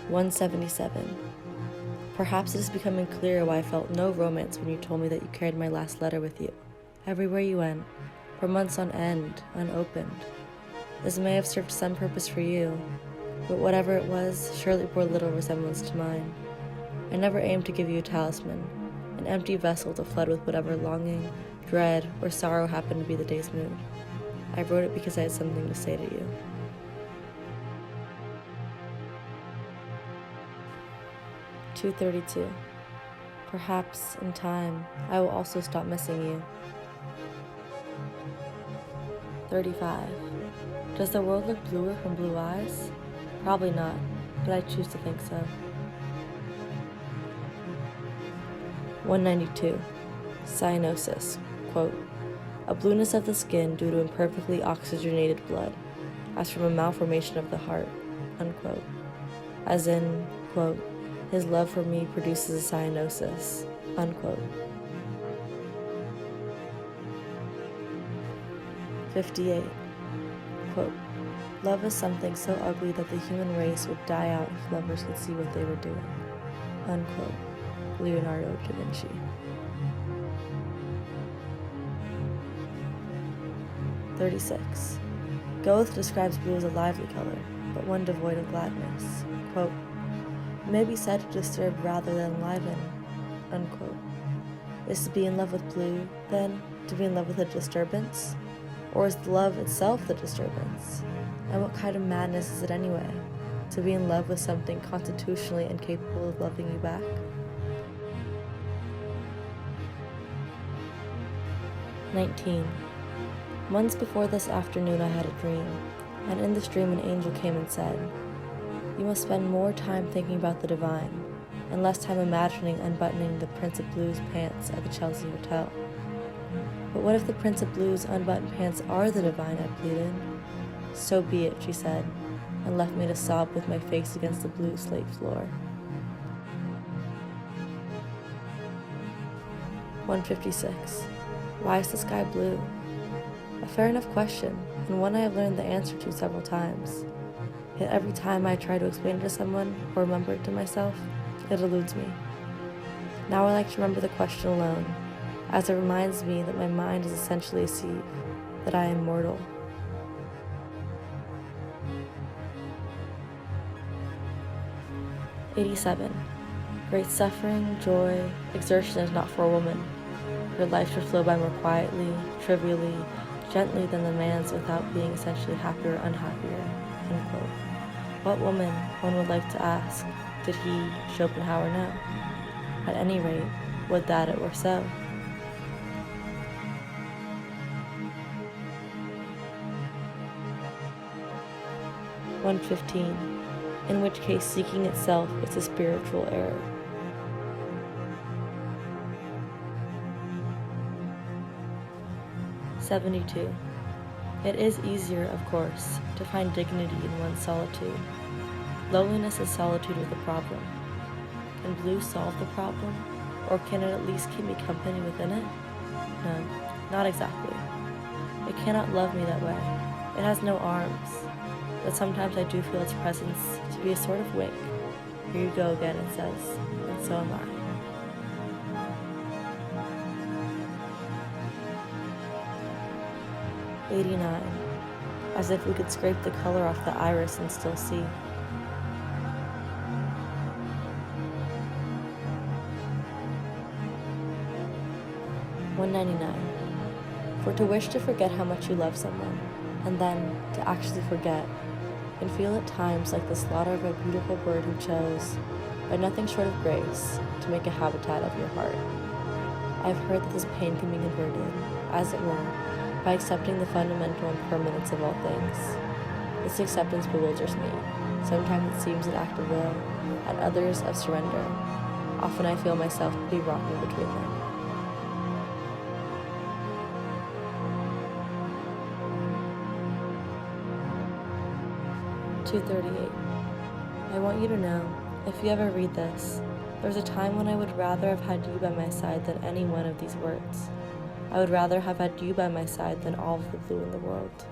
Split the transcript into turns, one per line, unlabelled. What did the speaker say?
177. Perhaps it is becoming clearer why I felt no romance when you told me that you carried my last letter with you, everywhere you went, for months on end, unopened. This may have served some purpose for you, but whatever it was surely bore little resemblance to mine. I never aimed to give you a talisman, an empty vessel to flood with whatever longing, dread, or sorrow happened to be the day's mood. I wrote it because I had something to say to you. (232) Perhaps, in time, I will also stop missing you. 35. Does the world look bluer from blue eyes? Probably not, but I choose to think so. 192. Cyanosis. Quote, a blueness of the skin due to imperfectly oxygenated blood, as from a malformation of the heart, unquote. As in, quote, his love for me produces a cyanosis, unquote. 58. Quote, love is something so ugly that the human race would die out if lovers could see what they were doing, unquote. Leonardo da Vinci. 36. Goethe describes blue as a lively color, but one devoid of gladness. Quote, it may be said to disturb rather than enliven, unquote. Is to be in love with blue, then, to be in love with a disturbance? Or is the love itself the disturbance? And what kind of madness is it anyway, to be in love with something constitutionally incapable of loving you back? 19. Months before this afternoon I had a dream, and in this dream an angel came and said, you must spend more time thinking about the divine, and less time imagining unbuttoning the Prince of Blue's pants at the Chelsea Hotel. But what if the Prince of Blue's unbuttoned pants are the divine, I pleaded. So be it, she said, and left me to sob with my face against the blue slate floor. 156. Why is the sky blue? A fair enough question, and one I have learned the answer to several times. Yet every time I try to explain it to someone, or remember it to myself, it eludes me. Now I like to remember the question alone, as it reminds me that my mind is essentially a sieve, that I am mortal. 87. Great suffering, joy, exertion is not for a woman. Her life should flow by more quietly, trivially, gently than the man's without being essentially happier or unhappier, unquote. What woman, one would like to ask, did he, Schopenhauer, know? At any rate, would that it were so. 115. In which case seeking itself is a spiritual error. 72. It is easier, of course, to find dignity in one's solitude. Loneliness is solitude with a problem. Can blue solve the problem? Or can it at least keep me company within it? No, not exactly. It cannot love me that way. It has no arms. But sometimes I do feel its presence to be a sort of wink. Here you go again, it says, and so am I. 89. As if we could scrape the color off the iris and still see. 199. For to wish to forget how much you love someone, and then to actually forget, can feel at times like the slaughter of a beautiful bird who chose, by nothing short of grace, to make a habitat of your heart. I have heard that this pain can be converted, as it were, by accepting the fundamental impermanence of all things. This acceptance bewilders me. Sometimes it seems an act of will, at others of surrender. Often I feel myself to be rocking between them. (238) I want you to know, if you ever read this, there was a time when I would rather have had you by my side than any one of these words. I would rather have had you by my side than all of the blue in the world.